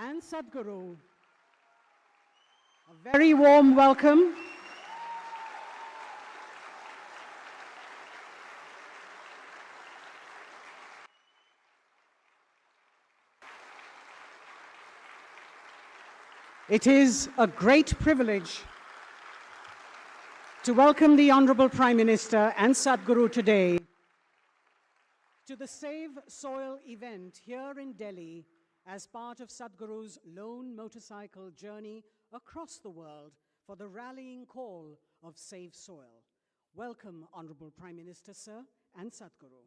and Sadhguru. A very warm welcome. It is a great privilege to welcome the Honorable Prime Minister and Sadhguru today to the Save Soil event here in Delhi as part of Sadhguru's lone motorcycle journey across the world for the rallying call of Save Soil. Welcome, Honorable Prime Minister, sir, and Sadhguru.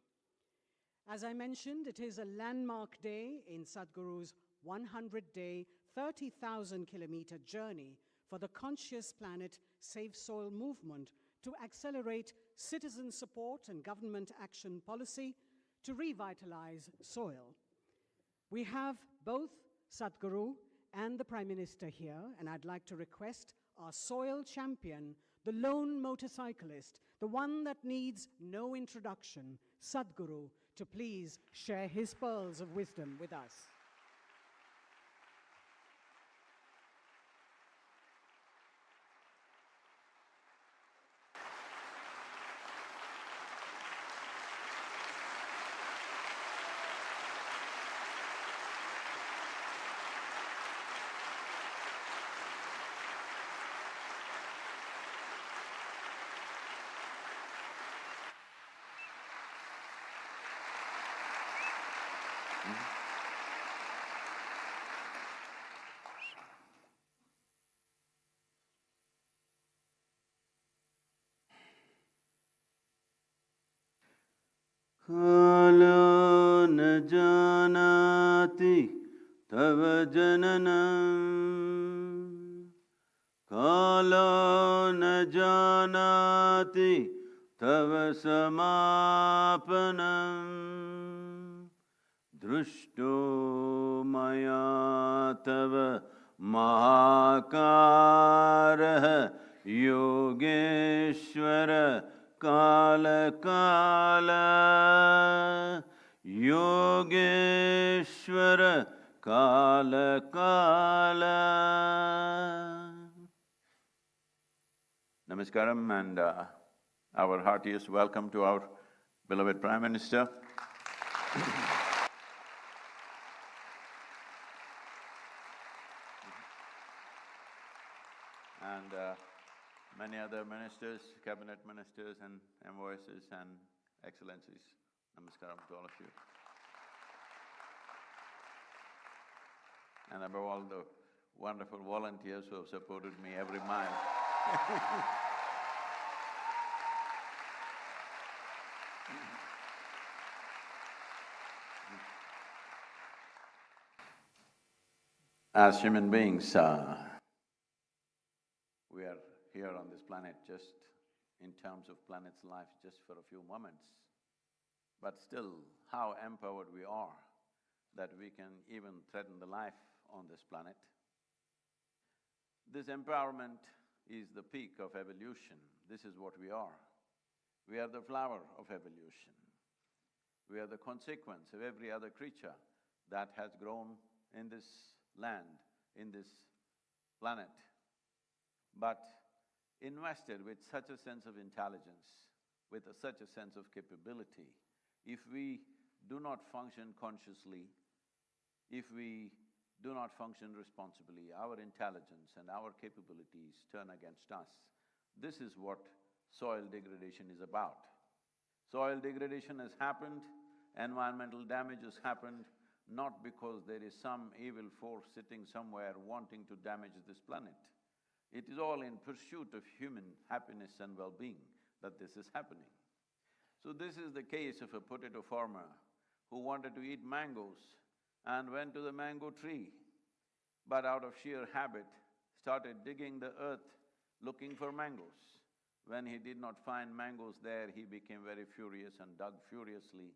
As I mentioned, it is a landmark day in Sadhguru's 100-day, 30,000-kilometer journey for the Conscious Planet Save Soil movement to accelerate citizen support and government action policy to revitalize soil. We have both Sadhguru and the Prime Minister here, and I'd like to request our soil champion, the lone motorcyclist, the one that needs no introduction, Sadhguru, to please share his pearls of wisdom with us. Kalo na janati tava jananam. Kalo na janati tava samapanam. Drushto maya tava mahakaraha yogeshwara Kala Kala Yogeshwara Kala Kala. Namaskaram and our heartiest welcome to our beloved Prime Minister. And many other ministers, cabinet ministers and envoys and excellencies. Namaskaram to all of you. And above all, the wonderful volunteers who have supported me every mile. As human beings, we are here on this planet just in terms of planet's life just for a few moments. But still, how empowered we are that we can even threaten the life on this planet. This empowerment is the peak of evolution. This is what we are. We are the flower of evolution. We are the consequence of every other creature that has grown in this land, in this planet. But invested with such a sense of intelligence, with such a sense of capability, if we do not function consciously, if we do not function responsibly, our intelligence and our capabilities turn against us. This is what soil degradation is about. Soil degradation has happened, environmental damage has happened, not because there is some evil force sitting somewhere wanting to damage this planet. It is all in pursuit of human happiness and well-being that this is happening. So this is the case of a potato farmer who wanted to eat mangoes and went to the mango tree, but out of sheer habit started digging the earth looking for mangoes. When he did not find mangoes there, he became very furious and dug furiously,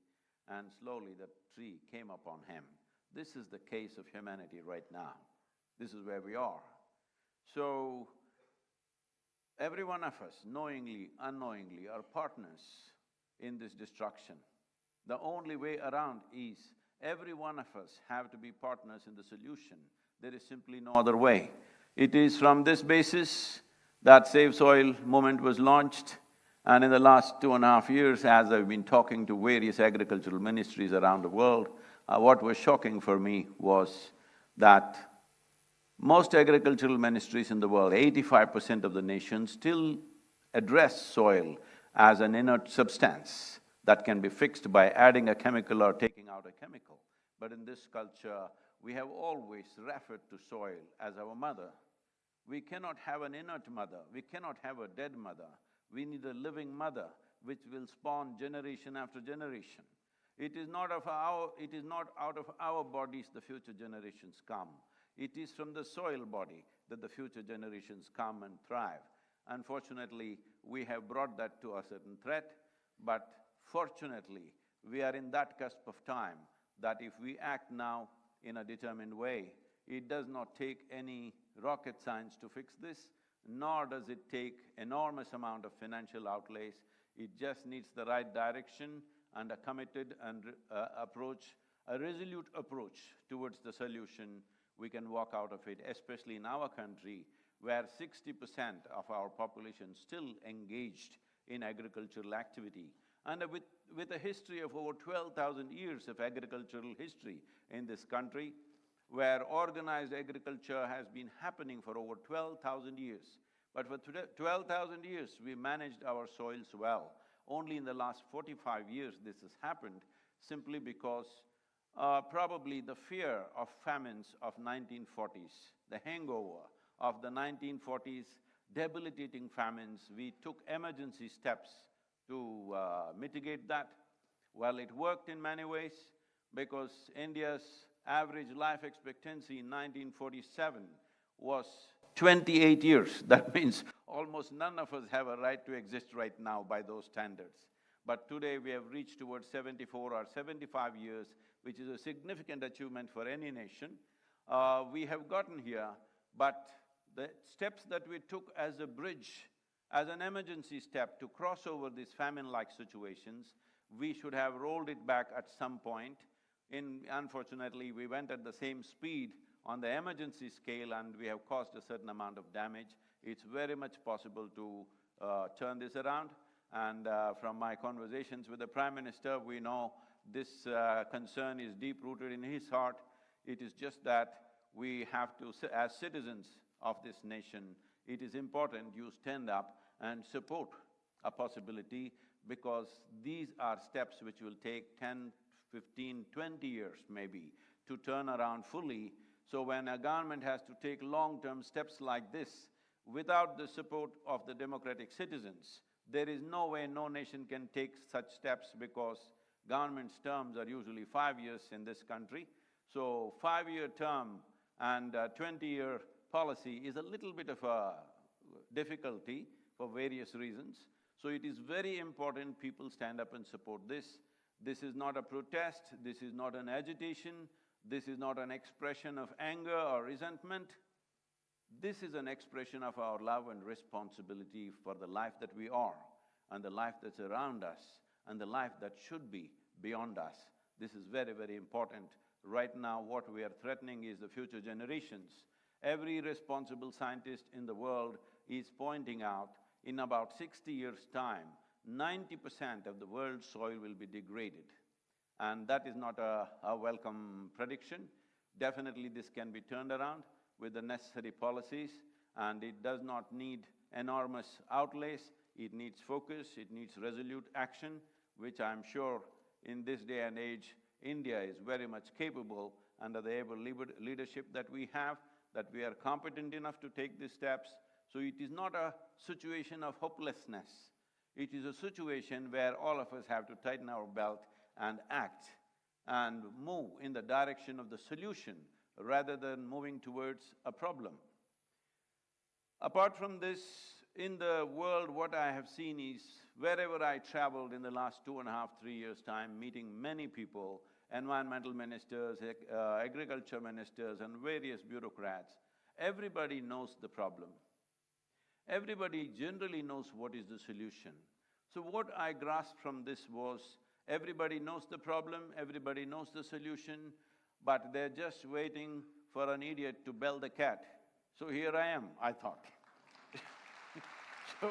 and slowly the tree came upon him. This is the case of humanity right now. This is where we are. So, every one of us, knowingly, unknowingly, are partners in this destruction. The only way around is every one of us have to be partners in the solution. There is simply no other way. It is from this basis that Save Soil movement was launched, and in the last 2.5 years, as I've been talking to various agricultural ministries around the world, what was shocking for me was that most agricultural ministries in the world, 85% of the nation, still address soil as an inert substance that can be fixed by adding a chemical or taking out a chemical. But in this culture, we have always referred to soil as our mother. We cannot have an inert mother, we cannot have a dead mother. We need a living mother which will spawn generation after generation. It is not out of our bodies the future generations come. It is from the soil body that the future generations come and thrive. Unfortunately, we have brought that to a certain threat, but fortunately, we are in that cusp of time that if we act now in a determined way, it does not take any rocket science to fix this, nor does it take enormous amount of financial outlays. It just needs the right direction and a committed and approach, a resolute approach towards the solution. We can walk out of it, especially in our country, where 60% of our population still engaged in agricultural activity. And with a history of over 12,000 years of agricultural history in this country, where organized agriculture has been happening for over 12,000 years. But for 12,000 years, we managed our soils well. Only in the last 45 years this has happened, simply because probably the fear of famines of 1940s, the hangover of the 1940s, debilitating famines, we took emergency steps to mitigate that. Well, it worked in many ways, because India's average life expectancy in 1947 was 28 years. That means almost none of us have a right to exist right now by those standards. But today we have reached towards 74 or 75 years, which is a significant achievement for any nation. We have gotten here, but the steps that we took as a bridge, as an emergency step to cross over these famine-like situations, we should have rolled it back at some point. Unfortunately, we went at the same speed on the emergency scale and we have caused a certain amount of damage. It's very much possible to turn this around. And from my conversations with the Prime Minister, we know this concern is deep-rooted in his heart. It is just that we have to, as citizens of this nation, it is important you stand up and support a possibility, because these are steps which will take 10, 15, 20 years maybe to turn around fully. So when a government has to take long-term steps like this, without the support of the democratic citizens, there is no way no nation can take such steps, because government's terms are usually 5 years in this country. So 5-year term and 20-year policy is a little bit of a difficulty for various reasons. So it is very important people stand up and support this. This is not a protest, this is not an agitation, this is not an expression of anger or resentment. This is an expression of our love and responsibility for the life that we are, and the life that's around us, and the life that should be beyond us. This is very, very important. Right now, what we are threatening is the future generations. Every responsible scientist in the world is pointing out, in about 60 years' time, 90% of the world's soil will be degraded. And that is not a welcome prediction. Definitely this can be turned around with the necessary policies, and it does not need enormous outlays. It needs focus, it needs resolute action, which I'm sure in this day and age, India is very much capable under the able leadership that we have, that we are competent enough to take these steps. So it is not a situation of hopelessness. It is a situation where all of us have to tighten our belt and act and move in the direction of the solution rather than moving towards a problem. Apart from this, in the world, what I have seen is, wherever I traveled in the last 2.5, 3 years' time, meeting many people, environmental ministers, agriculture ministers, and various bureaucrats, everybody knows the problem. Everybody generally knows what is the solution. So what I grasped from this was, everybody knows the problem, everybody knows the solution, but they're just waiting for an idiot to bell the cat. So here I am, I thought. So,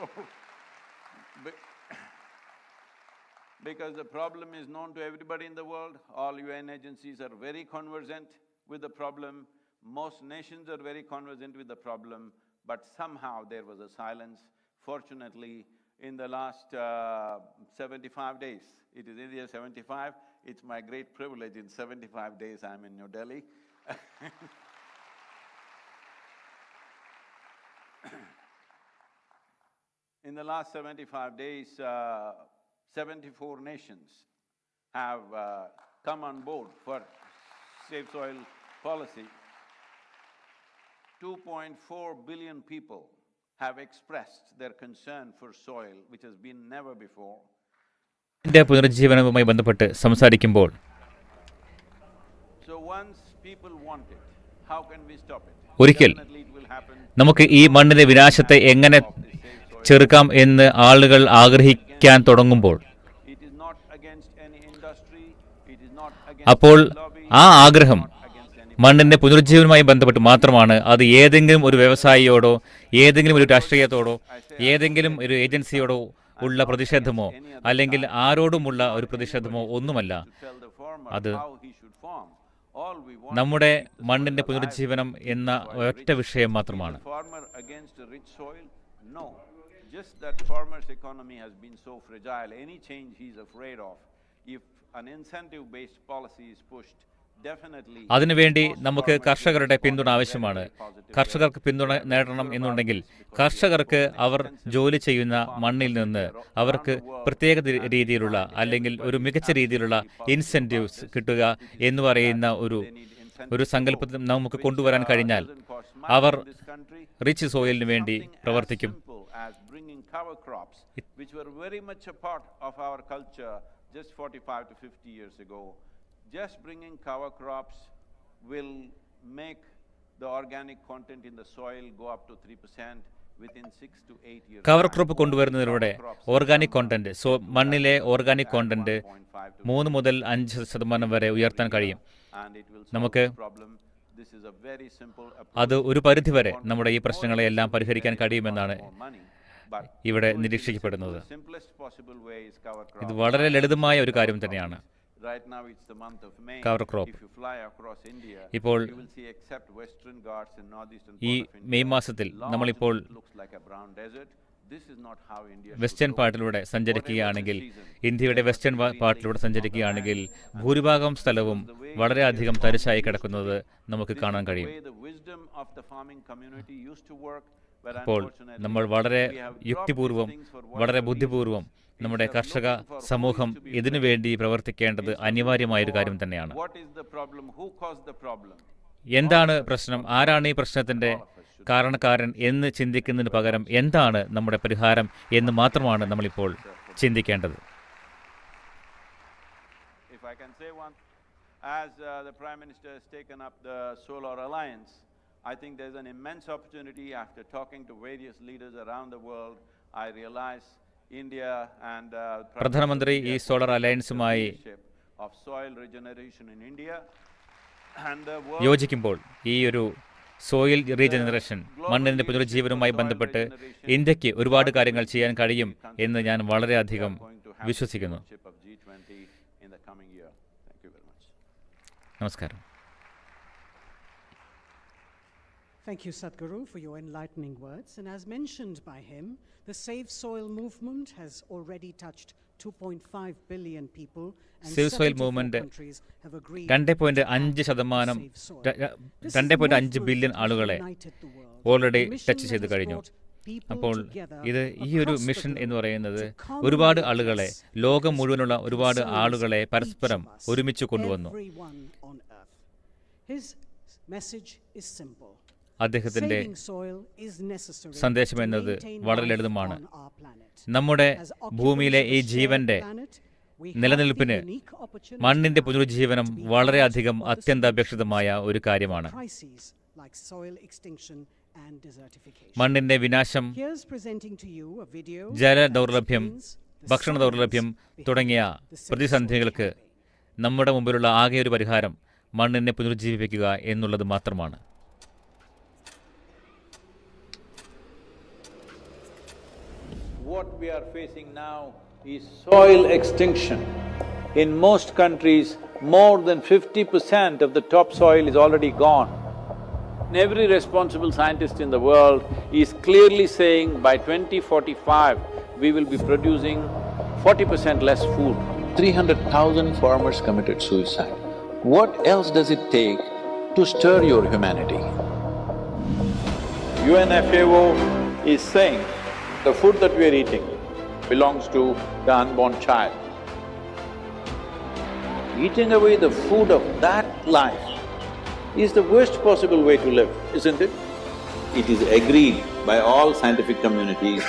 because the problem is known to everybody in the world, all UN agencies are very conversant with the problem, most nations are very conversant with the problem, but somehow there was a silence. Fortunately, in the last 75 days, it is India 75, it's my great privilege, in 75 days I'm in New Delhi. In the last 75 days, 74 nations have come on board for safe soil policy. 2.4 billion people have expressed their concern for soil, which has been never before. ഇതിന്റെ പുനരുജ്ജീവനവുമായി ബന്ധപ്പെട്ട് സംസാരിക്കുമ്പോൾ So once people want it, how can we stop it? ഒരിക്കൽ Definitely it will happen. നമുക്ക് ഈ മണ്ണിന്റെ വിനാശത്തെ എങ്ങനെ ചെറുക്കാം എന്ന് ആളുകൾ ആഗ്രഹിക്കാൻ തുടങ്ങുമ്പോൾ It is not against any industry, it is not അപ്പോൾ against lobby, ആ ആഗ്രഹം against any മണ്ണിന്റെ പുനരുജ്ജീവനവുമായി ബന്ധപ്പെട്ട് മാത്രമാണ്. അത് ഏതെങ്കിലും ഒരു വ്യവസായിയോടോ ഏതെങ്കിലും ഒരു രാഷ്ട്രീയത്തോടോ ഏതെങ്കിലും ഒരു ഏജൻസിയോടോ ഉള്ള പ്രതിഷേധമോ അല്ലെങ്കിൽ ആരോടുമുള്ള ഒരു പ്രതിഷേധമോ ഒന്നുമല്ല. tell the farmer അത് how he should farm. All we want നമ്മുടെ മണ്ണിന്റെ പുനരുജ്ജീവനം എന്ന ഒറ്റ വിഷയം മാത്രമാണ്. is the farmer against a rich soil? No. Just that farmer's economy has been so fragile, any change he is afraid of. If an incentive-based policy is pushed, definitely അതിനുവേണ്ടി നമുക്ക് കർഷകരുടെ പിന്തുണ ആവശ്യമാണ്. കർഷകർക്ക് പിന്തുണ നേടണം എന്നുണ്ടെങ്കിൽ കർഷകർക്ക് അവർ ജോലി ചെയ്യുന്ന മണ്ണിൽ നിന്ന് അവർക്ക് പ്രത്യേക രീതിയിലുള്ള അല്ലെങ്കിൽ ഒരു മികച്ച രീതിയിലുള്ള ഇൻസെന്റീവ്സ് കിട്ടുക എന്ന് പറയുന്ന ഒരു സങ്കല്പത്തിൽ നമുക്ക് കൊണ്ടുവരാൻ കഴിഞ്ഞാൽ അവർ റിച്ച് സോയിലിന് വേണ്ടി പ്രവർത്തിക്കും. as bringing cover crops, which were very much a part of our culture just 45 to 50 years ago. Just bringing cover crops will make the organic content in the soil go up to 3% within 6 to 8 years. Cover crop കൊണ്ടുവരുന്നതിലൂടെ organic content മണ്ണിലെ organic content 3 മുതൽ 5% വരെ ഉയർത്താൻ കഴിയും. നമുക്ക് അത് ഒരു പരിധിവരെ നമ്മുടെ ഈ പ്രശ്നങ്ങളെയെല്ലാം പരിഹരിക്കാൻ കഴിയുമെന്നാണ് ഇവിടെ നിരീക്ഷിക്കപ്പെടുന്നത്. ഇത് വളരെ ലളിതമായ ഒരു കാര്യം തന്നെയാണ്. കവർ ക്രോപ്പ് ഇപ്പോൾ ഈ മെയ് മാസത്തിൽ നമ്മളിപ്പോൾ വെസ്റ്റേൺ പാർട്ടിലൂടെ സഞ്ചരിക്കുകയാണെങ്കിൽ, ഇന്ത്യയുടെ വെസ്റ്റേൺ പാർട്ടിലൂടെ സഞ്ചരിക്കുകയാണെങ്കിൽ ഭൂരിഭാഗം സ്ഥലവും വളരെയധികം തരിശായി കിടക്കുന്നത് നമുക്ക് കാണാൻ കഴിയും. അപ്പോൾ നമ്മൾ വളരെ യുക്തിപൂർവം വളരെ ബുദ്ധിപൂർവം നമ്മുടെ കർഷക സമൂഹം ഇതിനു വേണ്ടി പ്രവർത്തിക്കേണ്ടത് അനിവാര്യമായൊരു കാര്യം തന്നെയാണ്. എന്താണ് പ്രശ്നം, ആരാണ് ഈ പ്രശ്നത്തിന്റെ കാരണക്കാരൻ എന്ന് ചിന്തിക്കുന്നതിന് പകരം എന്താണ് നമ്മുടെ പരിഹാരം എന്ന് മാത്രമാണ് നമ്മളിപ്പോൾ ചിന്തിക്കേണ്ടത്. I think there's an immense opportunity. After talking to various leaders around the world, I realize India and പ്രധാനമന്ത്രി ഈ സോളർ അലയൻസുമായി of soil regeneration in India and യോജിക്കുമ്പോൾ ഈ ഒരു സോയിൽ റീജനറേഷൻ മണ്ണിന്റെ പുനരുജ്ജീവനവുമായി ബന്ധപ്പെട്ട് ഇന്ത്യക്ക് ഒരുപാട് കാര്യങ്ങൾ ചെയ്യാൻ കഴിയും എന്ന് ഞാൻ വളരെയധികം വിശ്വസിക്കുന്നു. നമസ്കാരം. Thank you, Sadhguru, for your enlightening words. And as mentioned by him, the Save Soil movement has already touched 2.5 billion people, and save soil 74 movement countries have agreed 2.5 billion ആളുകളെ ഓൾറെഡി ടച്ച് ചെയ്ത് കഴിഞ്ഞു. അപ്പോൾ ഈ ഒരു mission എന്ന് പറയുന്നത് ഒരുപാട് ആളുകളെ, ലോകം മുഴുവനുള്ള ഒരുപാട് ആളുകളെ പരസ്പരം ഒരുമിച്ച് കൊണ്ടുവന്നു. അദ്ദേഹത്തിന്റെ സന്ദേശം എന്നത് വളരെ ലളിതമാണ്. നമ്മുടെ ഭൂമിയിലെ ഈ ജീവന്റെ നിലനിൽപ്പിന് മണ്ണിന്റെ പുനരുജ്ജീവനം വളരെയധികം അത്യന്താപേക്ഷിതമായ ഒരു കാര്യമാണ്. മണ്ണിന്റെ വിനാശം, ജല ദൗർലഭ്യം, ഭക്ഷണ ദൗർലഭ്യം തുടങ്ങിയ പ്രതിസന്ധികൾക്ക് നമ്മുടെ മുമ്പിലുള്ള ആകെ ഒരു പരിഹാരം മണ്ണിനെ പുനരുജ്ജീവിപ്പിക്കുക എന്നുള്ളത് മാത്രമാണ്. What we are facing now is soil extinction. In most countries, more than 50% of the topsoil is already gone. And every responsible scientist in the world is clearly saying by 2045, we will be producing 40% less food. 300,000 farmers committed suicide. What else does it take to stir your humanity? UNFAO is saying the food that we are eating belongs to the unborn child. Eating away the food of that life is the worst possible way to live, isn't it? It is agreed by all scientific communities,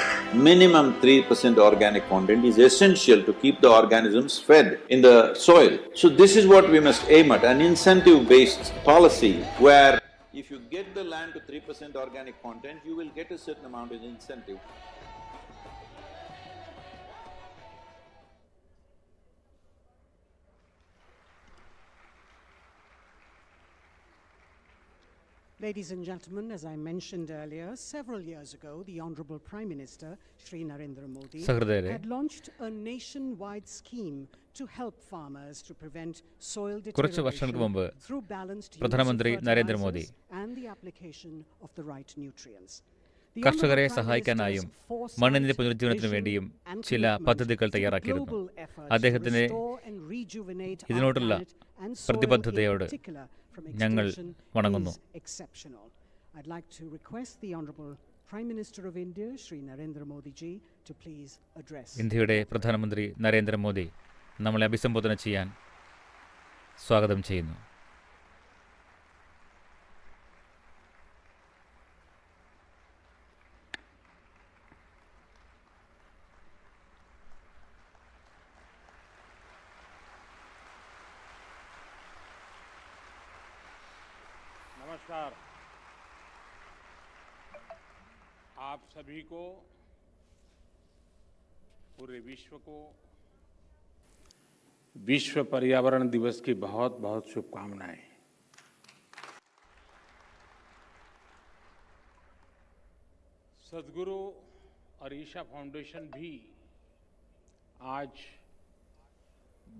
minimum 3% organic content is essential to keep the organisms fed in the soil. So this is what we must aim at, an incentive-based policy where if you get the land to 3% organic content, you will get a certain amount of incentive. Ladies and gentlemen, as I mentioned earlier, several years ago, the Honorable Prime Minister, Shri Narendra Modi, സഹൃദയരെ, had launched a nationwide scheme to help farmers to prevent soil കുറച്ച് വർഷങ്ങൾക്ക് മുമ്പ് deterioration through balanced use of പ്രധാനമന്ത്രി Narendra Modi fertilizers and the application of the right nutrients. The കർഷകരെ Honorable Prime സഹായിക്കാനായും Minister's foresight, മണ്ണിന്റെ പുനരുജ്ജീവനത്തിനു വേണ്ടിയും vision and ചില commitment പദ്ധതികൾ to the തയ്യാറാക്കിയിരുന്നു. global effort to അദ്ദേഹത്തിന്റെ restore and rejuvenate our ഇതിനോടുള്ള planet and soil in പ്രതിബദ്ധതയോട് particular from ഞങ്ങൾ extinction വണങ്ങുന്നു. is exceptional. I'd like to request the Honorable Prime Minister of India, Shri Narendra Modi ji, to please address. ഇന്ത്യയുടെ പ്രധാനമന്ത്രി നരേന്ദ്രമോദി നമ്മളെ അഭിസംബോധന ചെയ്യാൻ സ്വാഗതം ചെയ്യുന്നു. नमस्कार। आप सभी को, पूरे विश्व को विश्व पर्यावरण दिवस की बहुत बहुत शुभकामनाएं। सद्गुरु और ईशा फाउंडेशन भी आज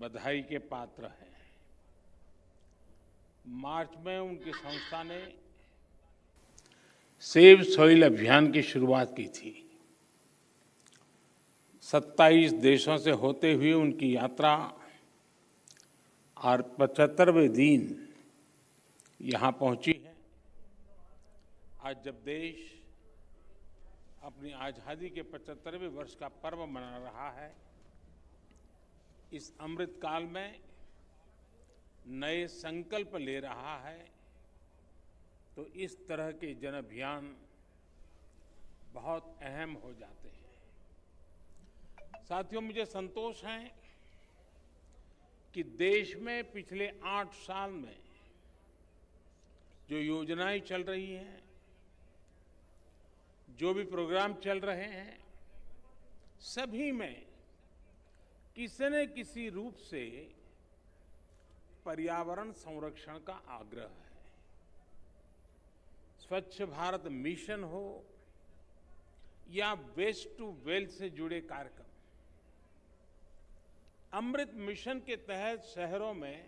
बधाई के पात्र हैं। मार्च में उनकी संस्था ने सेव सॉइल अभियान की शुरुआत की थी। 27 देशों से होते हुए उनकी यात्रा और 75वें दिन यहाँ पहुंची है। आज जब देश अपनी आज़ादी के 75वें वर्ष का पर्व मना रहा है, इस अमृत काल में नए संकल्प ले रहा है, तो इस तरह के जन अभियान बहुत अहम हो जाते हैं। साथियों, मुझे संतोष है कि देश में पिछले 8 साल में जो योजनाएं चल रही हैं, जो भी प्रोग्राम चल रहे हैं, सभी में किसी न किसी रूप से पर्यावरण संरक्षण का आग्रह है। स्वच्छ भारत मिशन हो या वेस्ट टू वेल्थ से जुड़े कार्यक्रम, अमृत मिशन के तहत शहरों में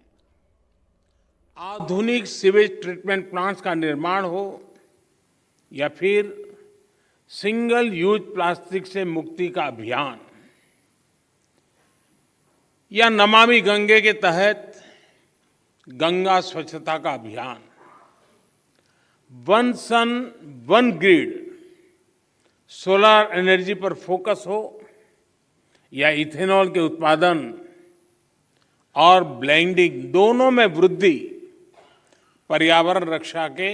आधुनिक सीवेज ट्रीटमेंट प्लांट्स का निर्माण हो या फिर सिंगल यूज प्लास्टिक से मुक्ति का अभियान, या नमामि गंगे के तहत गंगा स्वच्छता का अभियान, one sun one grid solar energy पर फोकस हो या इथेनॉल के उत्पादन और ब्लेंडिंग, दोनों में वृद्धि, पर्यावरण रक्षा के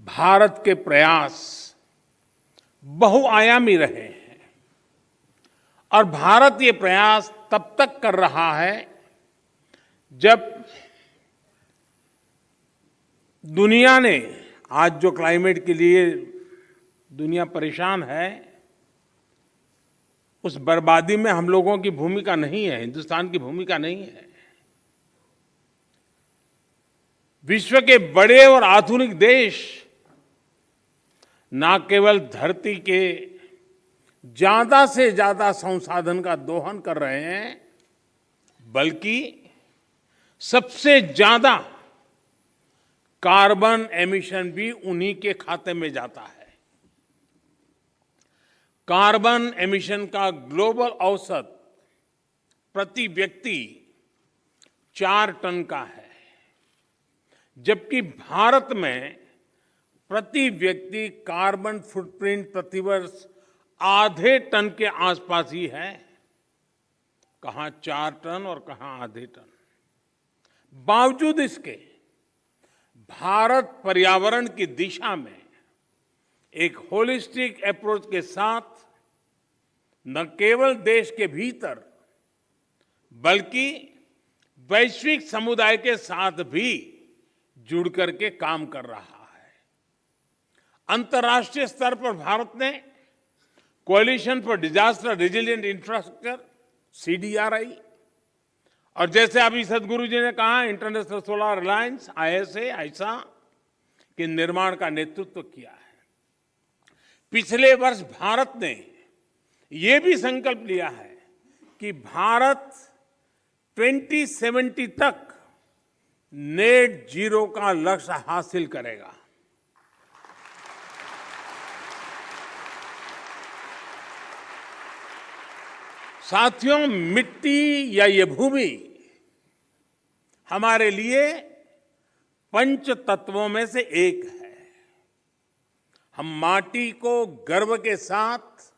भारत के प्रयास बहुआयामी रहे हैं। और भारत ये प्रयास तब तक कर रहा है जब दुनिया ने, आज जो क्लाइमेट के लिए दुनिया परेशान है, उस बर्बादी में हम लोगों की भूमिका नहीं है, हिंदुस्तान की भूमिका नहीं है। विश्व के बड़े और आधुनिक देश न केवल धरती के ज्यादा से ज्यादा संसाधन का दोहन कर रहे हैं, बल्कि सबसे ज्यादा कार्बन एमिशन भी उन्हीं के खाते में जाता है। कार्बन एमिशन का ग्लोबल औसत प्रति व्यक्ति 4 टन का है, जबकि भारत में प्रति व्यक्ति कार्बन फुटप्रिंट प्रतिवर्ष आधे टन के आसपास ही है। कहां 4 टन और कहां आधे टन। बावजूद इसके भारत पर्यावरण की दिशा में एक होलिस्टिक अप्रोच के साथ न केवल देश के भीतर बल्कि वैश्विक समुदाय के साथ भी जुड़ करके काम कर रहा है। अंतर्राष्ट्रीय स्तर पर भारत ने coalition for disaster resilient infrastructure CDRI और जैसे अभी सदगुरु जी ने कहा इंटरनेशनल सोलर अलायंस ISA के निर्माण का नेतृत्व किया है। पिछले वर्ष भारत ने ये भी संकल्प लिया है कि भारत 2070 तक नेट जीरो का लक्ष्य हासिल करेगा। साथियों, मिट्टी या ये भूमि हमारे लिए पंच तत्वों में से एक है। हम माटी को गर्व के साथ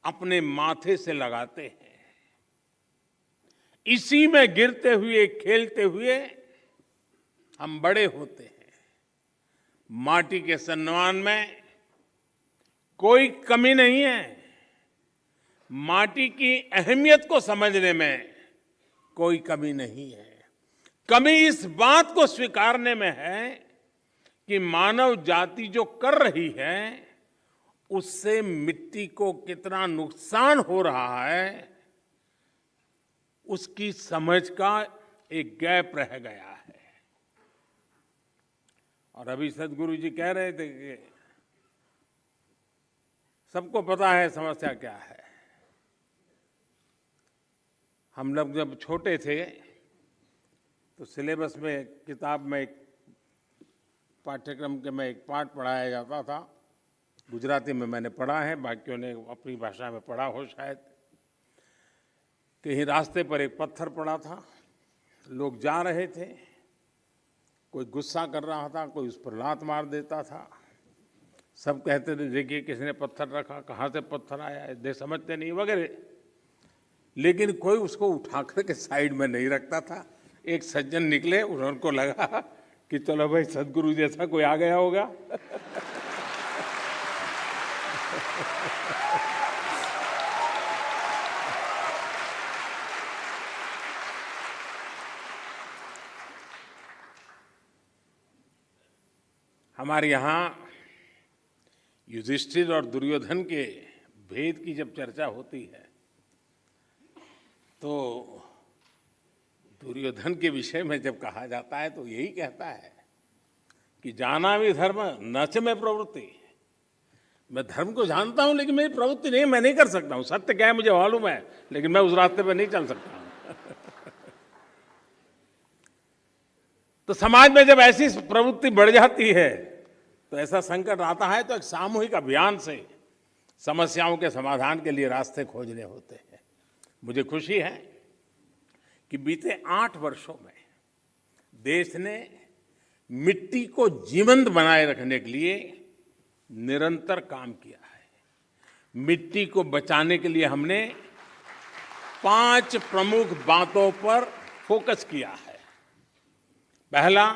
अपने माथे से लगाते हैं। इसी में गिरते हुए खेलते हुए हम बड़े होते हैं। माटी के सम्मान में कोई कमी नहीं है। माटी की अहमियत को समझने में कोई कमी नहीं है। कमी इस बात को स्वीकारने में है कि मानव जाति जो कर रही है उससे मिट्टी को कितना नुकसान हो रहा है, उसकी समझ का एक गैप रह गया है। और अभी सदगुरु जी कह रहे थे कि सबको पता है समस्या क्या है। हम लोग जब छोटे थे तो सिलेबस में किताब में एक पाठ्यक्रम के में एक पाठ पढ़ाया जाता था। गुजराती में मैंने पढ़ा है, बाकियों ने अपनी भाषा में पढ़ा हो शायद। कहीं रास्ते पर एक पत्थर पड़ा था, लोग जा रहे थे, कोई गुस्सा कर रहा था, कोई उस पर लात मार देता था। सब कहते थे देखिए किसने पत्थर रखा, कहाँ से पत्थर आया, दे समझते नहीं वगैरह। लेकिन कोई उसको उठा करके साइड में नहीं रखता था। एक सज्जन निकले, उनको लगा कि चलो भाई सदगुरु जैसा कोई आ गया होगा। हमारे यहाँ युधिष्ठिर और दुर्योधन के भेद की जब चर्चा होती है तो दुर्योधन के विषय में जब कहा जाता है तो यही कहता है कि जाना भी धर्म न च में प्रवृत्ति। मैं धर्म को जानता हूं लेकिन मेरी प्रवृत्ति नहीं, मैं नहीं कर सकता हूं। सत्य क्या है मुझे मालूम है, लेकिन मैं उस रास्ते पर नहीं चल सकता हूं। तो समाज में जब ऐसी प्रवृत्ति बढ़ जाती है तो ऐसा संकट आता है तो एक सामूहिक अभियान से समस्याओं के समाधान के लिए रास्ते खोजने होते हैं। मुझे खुशी है कि बीते 8 वर्षों में देश ने मिट्टी को जीवंत बनाए रखने के लिए निरंतर काम किया है। मिट्टी को बचाने के लिए हमने 5 प्रमुख बातों पर फोकस किया है। पहला,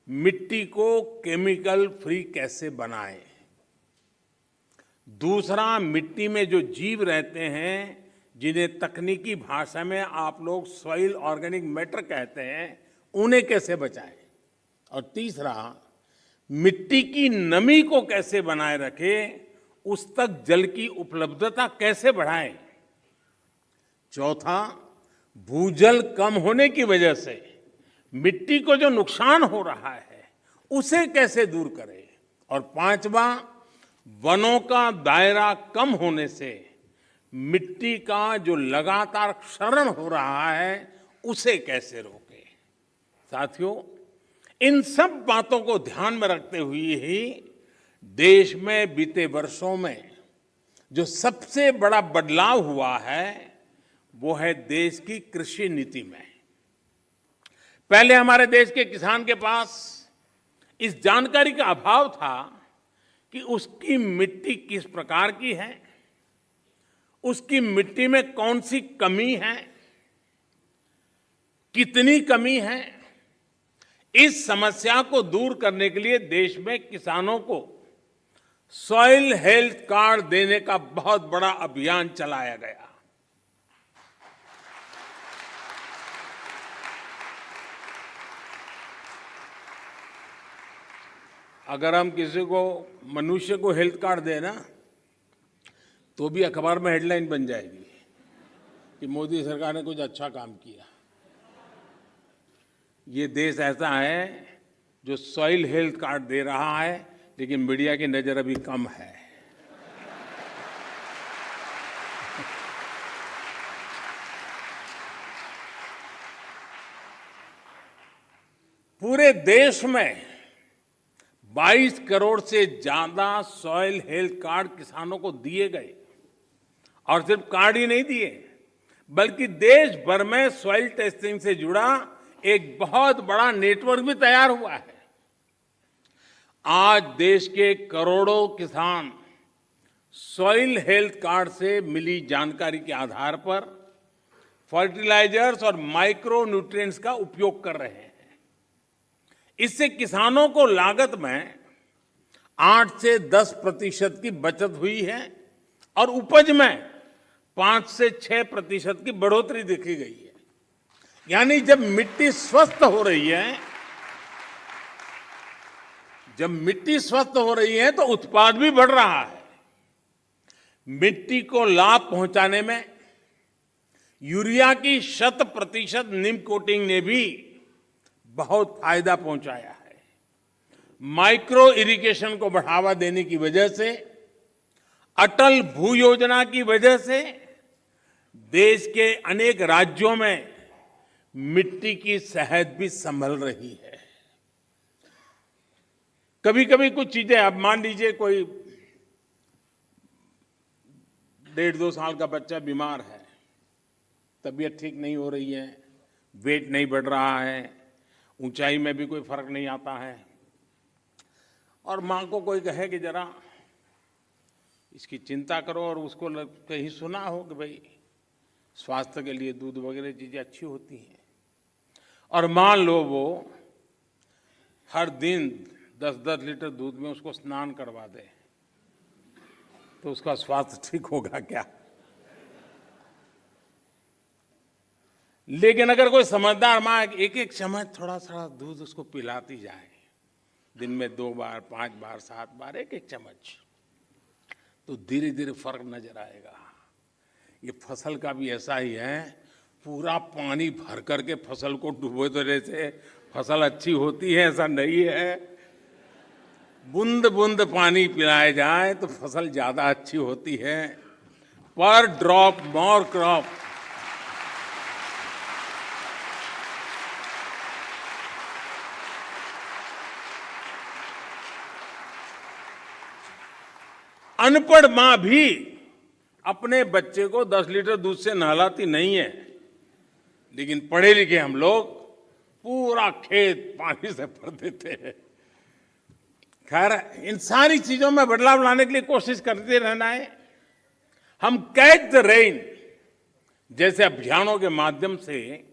मिट्टी को केमिकल फ्री कैसे बनाएं। दूसरा, मिट्टी में जो जीव रहते हैं जिन्हें तकनीकी भाषा में आप लोग सॉइल ऑर्गेनिक मैटर कहते हैं, उन्हें कैसे बचाएं। और तीसरा, मिट्टी की नमी को कैसे बनाए रखें, उस तक जल की उपलब्धता कैसे बढ़ाएं। चौथा, भूजल कम होने की वजह से मिट्टी को जो नुकसान हो रहा है उसे कैसे दूर करें, और पांचवा, वनों का दायरा कम होने से मिट्टी का जो लगातार क्षरण हो रहा है उसे कैसे रोकें। साथियों, इन सब बातों को ध्यान में रखते हुए ही देश में बीते वर्षों में जो सबसे बड़ा बदलाव हुआ है वो है देश की कृषि नीति में। पहले हमारे देश के किसान के पास इस जानकारी का अभाव था कि उसकी मिट्टी किस प्रकार की है, उसकी मिट्टी में कौन सी कमी है, कितनी कमी है। इस समस्या को दूर करने के लिए देश में किसानों को सॉइल हेल्थ कार्ड देने का बहुत बड़ा अभियान चलाया गया। अगर हम किसी को, मनुष्य को हेल्थ कार्ड दें ना, तो भी अखबार में हेडलाइन बन जाएगी कि मोदी सरकार ने कुछ अच्छा काम किया। ये देश ऐसा है जो सॉइल हेल्थ कार्ड दे रहा है, लेकिन मीडिया की नजर अभी कम है। पूरे देश में 22 करोड़ से ज्यादा सॉइल हेल्थ कार्ड किसानों को दिए गए, और सिर्फ कार्ड ही नहीं दिए बल्कि देश भर में सॉइल टेस्टिंग से जुड़ा एक बहुत बड़ा नेटवर्क भी तैयार हुआ है। आज देश के करोड़ों किसान सॉइल हेल्थ कार्ड से मिली जानकारी के आधार पर फर्टिलाइजर्स और माइक्रो न्यूट्रिएंट्स का उपयोग कर रहे हैं। इससे किसानों को लागत में 8 से 10% की बचत हुई है और उपज में 5 से 6% की बढ़ोतरी देखी गई है। यानी जब मिट्टी स्वस्थ हो रही है, तो उत्पाद भी बढ़ रहा है। मिट्टी को लाभ पहुंचाने में यूरिया की 100% नीम कोटिंग ने भी बहुत फायदा पहुंचाया है। माइक्रो इरिगेशन को बढ़ावा देने की वजह से, अटल भू योजना की वजह से देश के अनेक राज्यों में मिट्टी की सेहत भी संभल रही है। कभी कभी कुछ चीजें, अब मान लीजिए कोई 1.5-2 साल का बच्चा बीमार है, तबीयत ठीक नहीं हो रही है, वेट नहीं बढ़ रहा है, ऊंचाई में भी कोई फर्क नहीं आता है, और मां को कोई कहे कि जरा इसकी चिंता करो, और उसको कहीं सुना हो कि भाई स्वास्थ्य के लिए दूध वगैरह चीजें अच्छी होती हैं, और मान लो वो हर दिन 10-10 लीटर दूध में उसको स्नान करवा दे, तो उसका स्वास्थ्य ठीक होगा क्या? लेकिन अगर कोई समझदार मां एक चम्मच थोड़ा सा दूध उसको पिलाती जाए, दिन में 2 बार, 5 बार, 7 बार, एक चम्मच, तो धीरे धीरे फर्क नजर आएगा। ये फसल का भी ऐसा ही है, पूरा पानी भर करके फसल को डुबो देने से फसल अच्छी होती है ऐसा नहीं है। बूंद बूंद पानी पिलाया जाए तो फसल ज्यादा अच्छी होती है। पर ड्रॉप मोर क्रॉप। अनपढ़ मां भी अपने बच्चे को 10 लीटर दूध से नहलाती नहीं है, लेकिन पढ़े लिखे हम लोग पूरा खेत पानी से भर देते हैं। खैर, इन सारी चीजों में बदलाव लाने के लिए कोशिश करते रहना है। हम कैच द रेन जैसे अभियानों के माध्यम से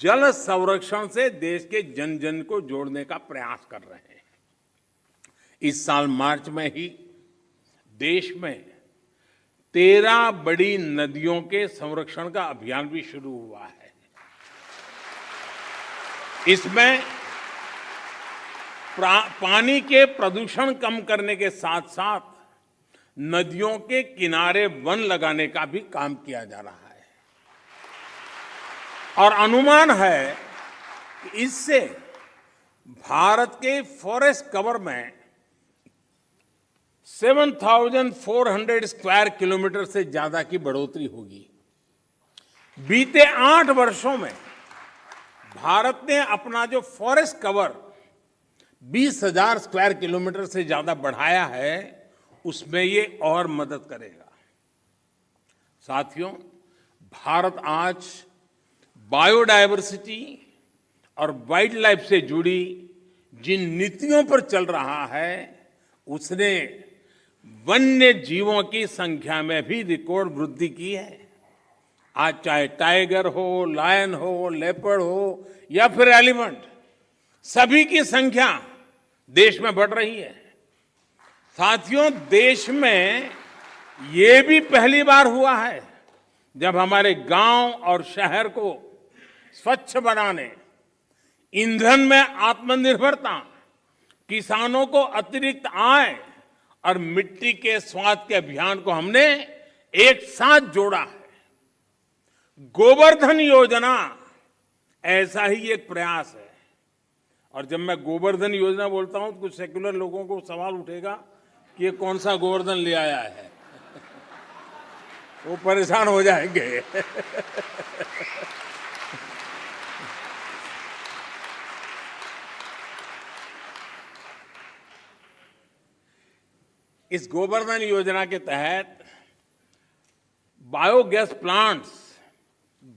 जल संरक्षण से देश के जन जन को जोड़ने का प्रयास कर रहे हैं। इस साल मार्च में ही देश में 13 बड़ी नदियों के संरक्षण का अभियान भी शुरू हुआ है। इसमें पानी के प्रदूषण कम करने के साथ साथ नदियों के किनारे वन लगाने का भी काम किया जा रहा है। और अनुमान है कि इससे भारत के फॉरेस्ट कवर में 7,400 स्क्वायर किलोमीटर से ज्यादा की बढ़ोतरी होगी। बीते 8 वर्षों में भारत ने अपना जो फॉरेस्ट कवर 20,000 स्क्वायर किलोमीटर से ज्यादा बढ़ाया है, उसमें ये और मदद करेगा। साथियों, भारत आज बायोडायवर्सिटी और वाइल्ड लाइफ से जुड़ी जिन नीतियों पर चल रहा है, उसने वन्य जीवों की संख्या में भी रिकॉर्ड वृद्धि की है। आज चाहे टाइगर हो, लायन हो, लेपर्ड हो या फिर एलिफेंट, सभी की संख्या देश में बढ़ रही है। साथियों, देश में ये भी पहली बार हुआ है जब हमारे गांव और शहर को स्वच्छ बनाने, ईंधन में आत्मनिर्भरता, किसानों को अतिरिक्त आय और मिट्टी के स्वाद के अभियान को हमने एक साथ जोड़ा है। गोवर्धन योजना ऐसा ही एक प्रयास है। और जब मैं गोवर्धन योजना बोलता हूं तो कुछ सेक्युलर लोगों को सवाल उठेगा कि ये कौन सा गोवर्धन ले आया है। वो परेशान हो जाएंगे। इस गोवर्धन योजना के तहत बायोगैस प्लांट्स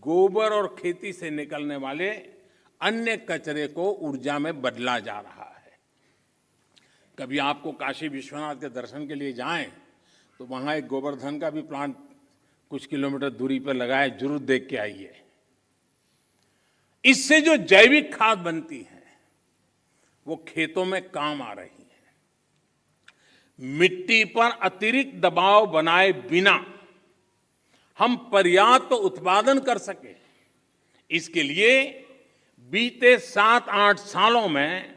गोबर और खेती से निकलने वाले अन्य कचरे को ऊर्जा में बदला जा रहा है। कभी आपको काशी विश्वनाथ के दर्शन के लिए जाएं तो वहां एक गोवर्धन का भी प्लांट कुछ किलोमीटर दूरी पर लगा है, जरूर देख के आइए। इससे जो जैविक खाद बनती है वो खेतों में काम आ रही है। मिट्टी पर अतिरिक्त दबाव बनाए बिना हम पर्याप्त उत्पादन कर सके, इसके लिए बीते 7-8 सालों में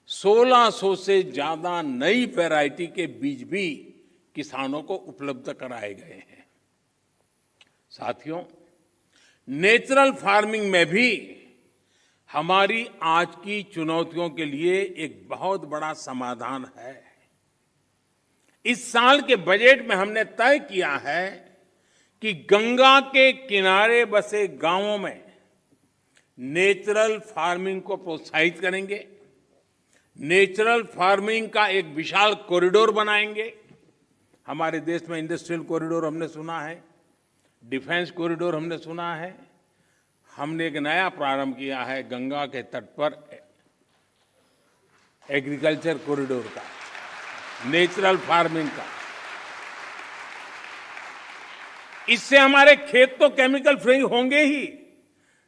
1600 से ज्यादा नई वैरायटी के बीज भी किसानों को उपलब्ध कराए गए हैं। साथियों, नेचुरल फार्मिंग में भी हमारी आज की चुनौतियों के लिए एक बहुत बड़ा समाधान है। इस साल के बजट में हमने तय किया है कि गंगा के किनारे बसे गांवों में नेचुरल फार्मिंग को प्रोत्साहित करेंगे। नेचुरल फार्मिंग का एक विशाल कॉरिडोर बनाएंगे। हमारे देश में इंडस्ट्रियल कॉरिडोर हमने सुना है, डिफेंस कॉरिडोर हमने सुना है। हमने एक नया प्रारंभ किया है गंगा के तट पर एग्रीकल्चर कॉरिडोर का, नेचुरल फार्मिंग का। इससे हमारे खेत तो केमिकल फ्री होंगे ही,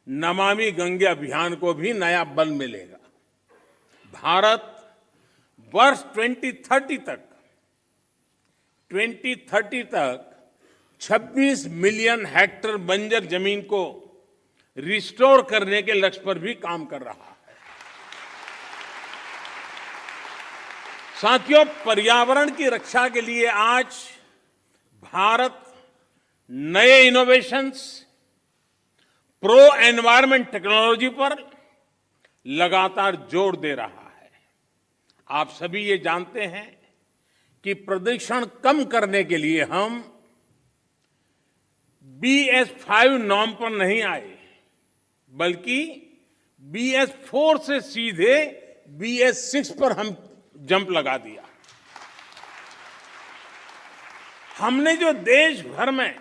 नमामि गंगे अभियान को भी नया बल मिलेगा। भारत वर्ष 2030 तक 26 मिलियन हेक्टेयर बंजर जमीन को रिस्टोर करने के लक्ष्य पर भी काम कर रहा है। साथियों, पर्यावरण की रक्षा के लिए आज भारत नए इनोवेशंस, प्रो एनवायरमेंट टेक्नोलॉजी पर लगातार जोर दे रहा है। आप सभी ये जानते हैं कि प्रदूषण कम करने के लिए हम BS5 नॉर्म पर नहीं आए, बल्कि BS4 से सीधे BS6 पर हम जंप लगा दिया। हमने जो देश भर में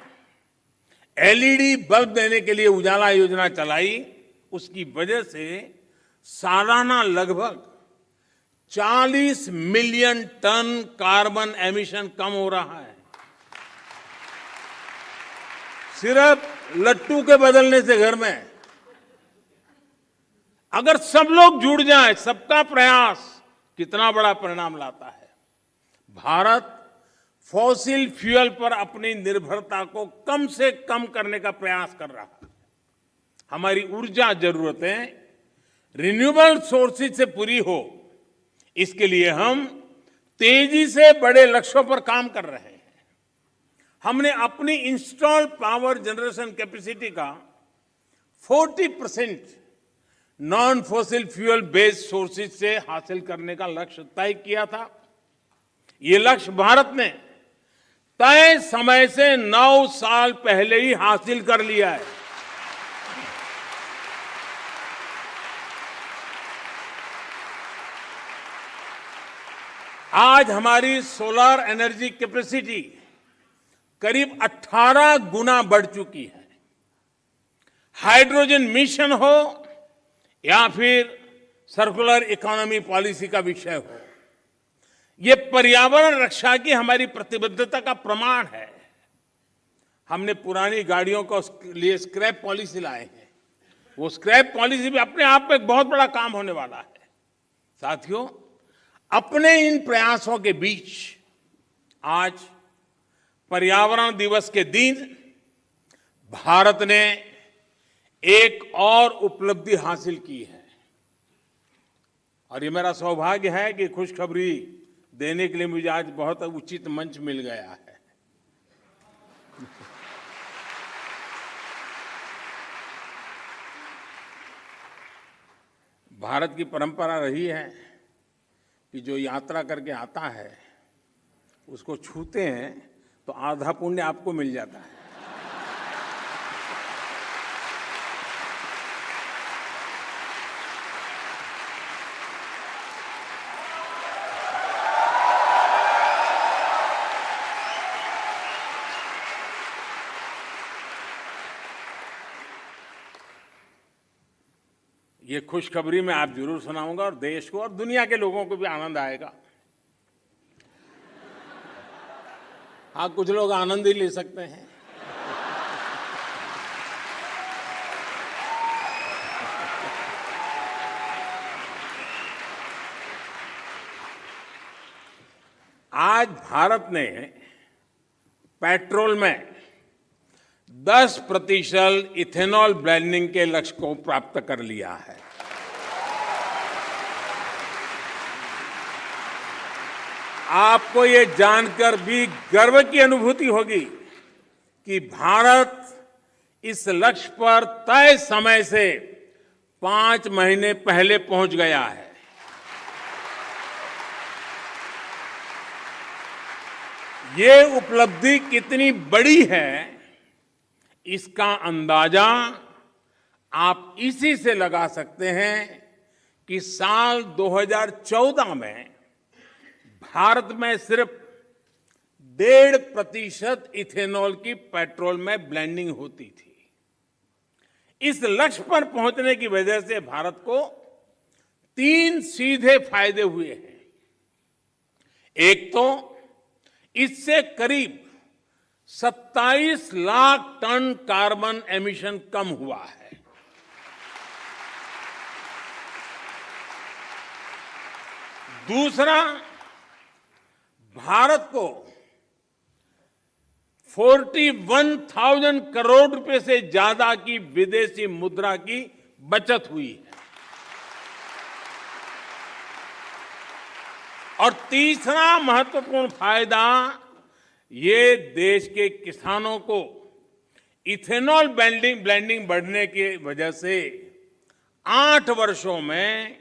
LED बल्ब देने के लिए उजाला योजना चलाई, उसकी वजह से सालाना लगभग 40 मिलियन टन कार्बन एमिशन कम हो रहा है। सिर्फ लट्टू के बदलने से घर में अगर सब लोग जुड़ जाएं, सबका प्रयास कितना बड़ा परिणाम लाता है। भारत फॉसिल फ्यूल पर अपनी निर्भरता को कम से कम करने का प्रयास कर रहा है। हमारी ऊर्जा जरूरतें रिन्यूएबल सोर्सेज से पूरी हो, इसके लिए हम तेजी से बड़े लक्ष्यों पर काम कर रहे हैं। हमने अपनी इंस्टॉल पावर जनरेशन कैपेसिटी का 40% non fossil fuel based sources से हासिल करने का लक्ष्य तय किया था। ये लक्ष्य भारत ने तय समय से 9 साल पहले ही हासिल कर लिया है। आज हमारी सोलर एनर्जी कैपेसिटी करीब 18 गुना बढ़ चुकी है। हाइड्रोजन मिशन हो या फिर सर्कुलर इकोनॉमी पॉलिसी का विषय हो, ये पर्यावरण रक्षा की हमारी प्रतिबद्धता का प्रमाण है। हमने पुरानी गाड़ियों को लिए स्क्रैप पॉलिसी लाए हैं। वो स्क्रैप पॉलिसी भी अपने आप में एक बहुत बड़ा काम होने वाला है। साथियों, अपने इन प्रयासों के बीच आज पर्यावरण दिवस के दिन भारत ने एक और उपलब्धि हासिल की है और ये मेरा सौभाग्य है कि खुशखबरी देने के लिए मुझे आज बहुत उचित मंच मिल गया है। भारत की परंपरा रही है कि जो यात्रा करके आता है उसको छूते हैं तो आधा पुण्य आपको मिल जाता है। ये खुशखबरी मैं आप जरूर सुनाऊंगा और देश को और दुनिया के लोगों को भी आनंद आएगा। हाँ, कुछ लोग आनंद ही ले सकते हैं। आज भारत ने पेट्रोल में 10% इथेनॉल ब्लेंडिंग के लक्ष्य को प्राप्त कर लिया है। आपको ये जानकर भी गर्व की अनुभूति होगी कि भारत इस लक्ष्य पर तय समय से 5 महीने पहले पहुंच गया है। ये उपलब्धि कितनी बड़ी है, इसका अंदाजा आप इसी से लगा सकते हैं कि साल 2014 में भारत में सिर्फ 1.5% इथेनॉल की पेट्रोल में ब्लेंडिंग होती थी। इस लक्ष्य पर पहुंचने की वजह से भारत को 3 सीधे फायदे हुए हैं। एक तो इससे करीब 27 लाख टन कार्बन एमिशन कम हुआ है। दूसरा, भारत को 41,000 करोड़ रुपए से ज्यादा की विदेशी मुद्रा की बचत हुई है। और तीसरा महत्वपूर्ण फायदा, ये देश के किसानों को इथेनॉल ब्लेंडिंग बढ़ने की वजह से 8 वर्षों में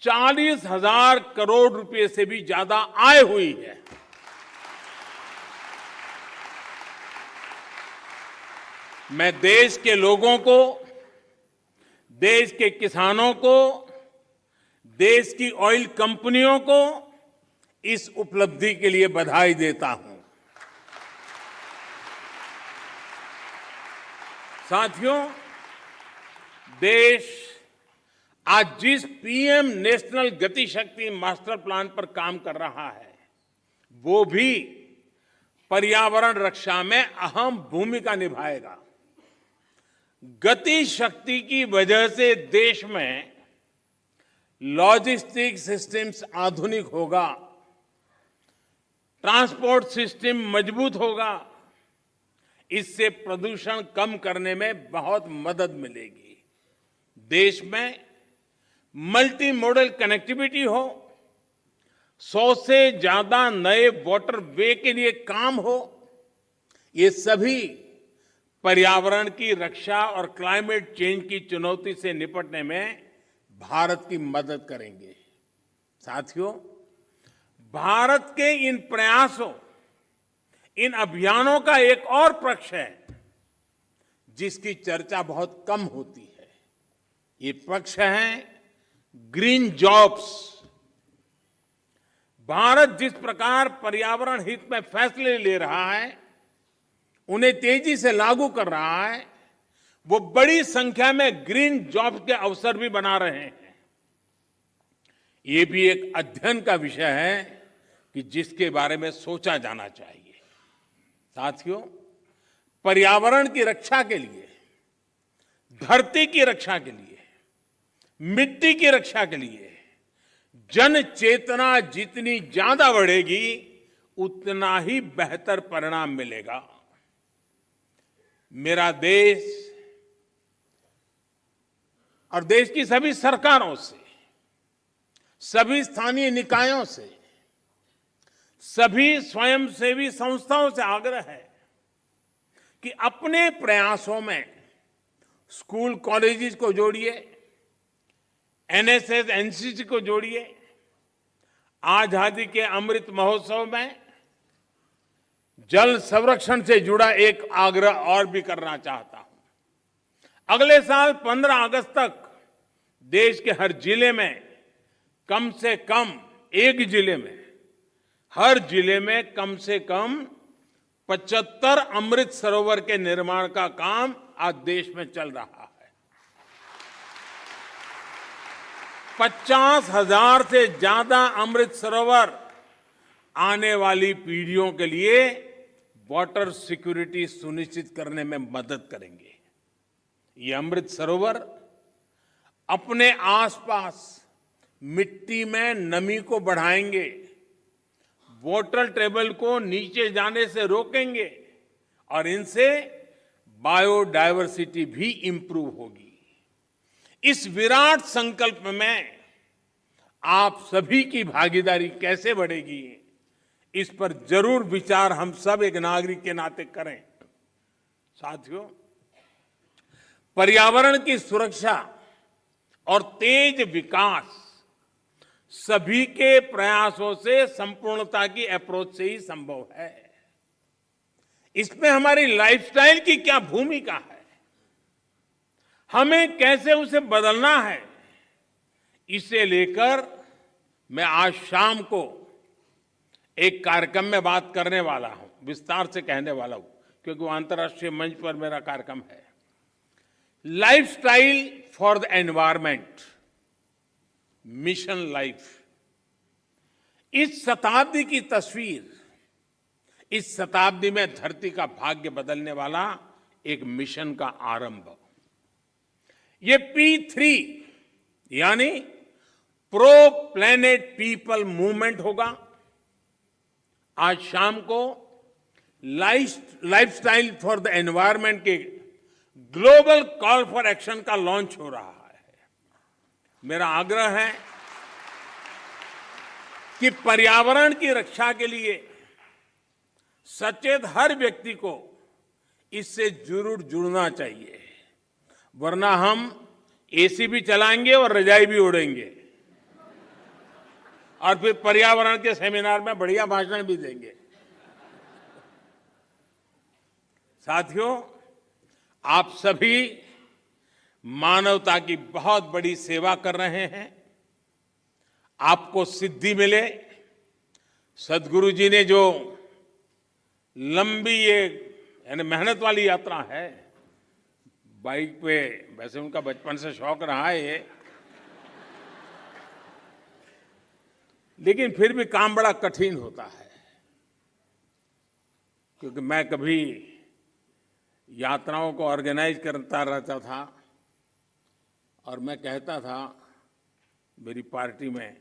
40,000 करोड़ रुपए से भी ज्यादा आय हुई है। मैं देश के लोगों को, देश के किसानों को, देश की ऑयल कंपनियों को इस उपलब्धि के लिए बधाई देता हूं। साथियों, देश आज जिस पीएम नेशनल गति शक्ति मास्टर प्लान पर काम कर रहा है, वो भी पर्यावरण रक्षा में अहम भूमिका निभाएगा। गति शक्ति की वजह से देश में लॉजिस्टिक सिस्टम्स आधुनिक होगा, ट्रांसपोर्ट सिस्टम मजबूत होगा। इससे प्रदूषण कम करने में बहुत मदद मिलेगी। देश में मल्टी मॉडल कनेक्टिविटी हो, 100 से ज्यादा नए वाटर वे के लिए काम हो, ये सभी पर्यावरण की रक्षा और क्लाइमेट चेंज की चुनौती से निपटने में भारत की मदद करेंगे। साथियों, भारत के इन प्रयासों, इन अभियानों का एक और पक्ष है जिसकी चर्चा बहुत कम होती है। ये पक्ष है ग्रीन जॉब्स। भारत जिस प्रकार पर्यावरण हित में फैसले ले रहा है, उन्हें तेजी से लागू कर रहा है, वो बड़ी संख्या में ग्रीन जॉब के अवसर भी बना रहे हैं। ये भी एक अध्ययन का विषय है कि जिसके बारे में सोचा जाना चाहिए। साथियों, पर्यावरण की रक्षा के लिए, धरती की रक्षा के लिए, मिट्टी की रक्षा के लिए जन चेतना जितनी ज्यादा बढ़ेगी, उतना ही बेहतर परिणाम मिलेगा। मेरा देश और देश की सभी सरकारों से, सभी स्थानीय निकायों से, सभी स्वयंसेवी संस्थाओं से आग्रह है कि अपने प्रयासों में स्कूल कॉलेजेस को जोड़िए, एनएसएस एनसीसी को जोड़िए। आजादी के अमृत महोत्सव में जल संरक्षण से जुड़ा एक आग्रह और भी करना चाहता हूं। अगले साल 15 अगस्त तक देश के हर जिले में कम से कम एक जिले में, हर जिले में कम से कम 75 अमृत सरोवर के निर्माण का काम आज देश में चल रहा है। 50,000 से ज्यादा अमृत सरोवर आने वाली पीढ़ियों के लिए वाटर सिक्योरिटी सुनिश्चित करने में मदद करेंगे। ये अमृत सरोवर अपने आसपास मिट्टी में नमी को बढ़ाएंगे, वाटर टेबल को नीचे जाने से रोकेंगे और इनसे बायोडायवर्सिटी भी इंप्रूव होगी। इस विराट संकल्प में आप सभी की भागीदारी कैसे बढ़ेगी, इस पर जरूर विचार हम सब एक नागरिक के नाते करें। साथियों, पर्यावरण की सुरक्षा और तेज विकास सभी के प्रयासों से संपूर्णता की अप्रोच से ही संभव है। इसमें हमारी लाइफस्टाइल की क्या भूमिका है, हमें कैसे उसे बदलना है, इसे लेकर मैं आज शाम को एक कार्यक्रम में बात करने वाला हूं, विस्तार से कहने वाला हूं, क्योंकि वो अंतर्राष्ट्रीय मंच पर मेरा कार्यक्रम है। Lifestyle for the environment, mission life. इस शताब्दी की तस्वीर, इस शताब्दी में धरती का भाग्य बदलने वाला एक मिशन का आरंभ। ये P3 यानी प्रो प्लेनेट पीपल मूवमेंट होगा। आज शाम को लाइफस्टाइल फॉर द एनवायरमेंट के ग्लोबल कॉल फॉर एक्शन का लॉन्च हो रहा है। मेरा आग्रह है कि पर्यावरण की रक्षा के लिए सचेत हर व्यक्ति को इससे जरूर जुड़ना चाहिए, वरना हम एसी भी चलाएंगे और रजाई भी ओढ़ेंगे और फिर पर्यावरण के सेमिनार में बढ़िया भाषण भी देंगे। साथियों, आप सभी मानवता की बहुत बड़ी सेवा कर रहे हैं। आपको सिद्धि मिले। सद्गुरु जी ने जो लंबी ये यानी मेहनत वाली यात्रा है, बाइक पे, वैसे उनका बचपन से शौक रहा है ये, लेकिन फिर भी काम बड़ा कठिन होता है, क्योंकि मैं कभी यात्राओं को ऑर्गेनाइज करता रहता था और मैं कहता था मेरी पार्टी में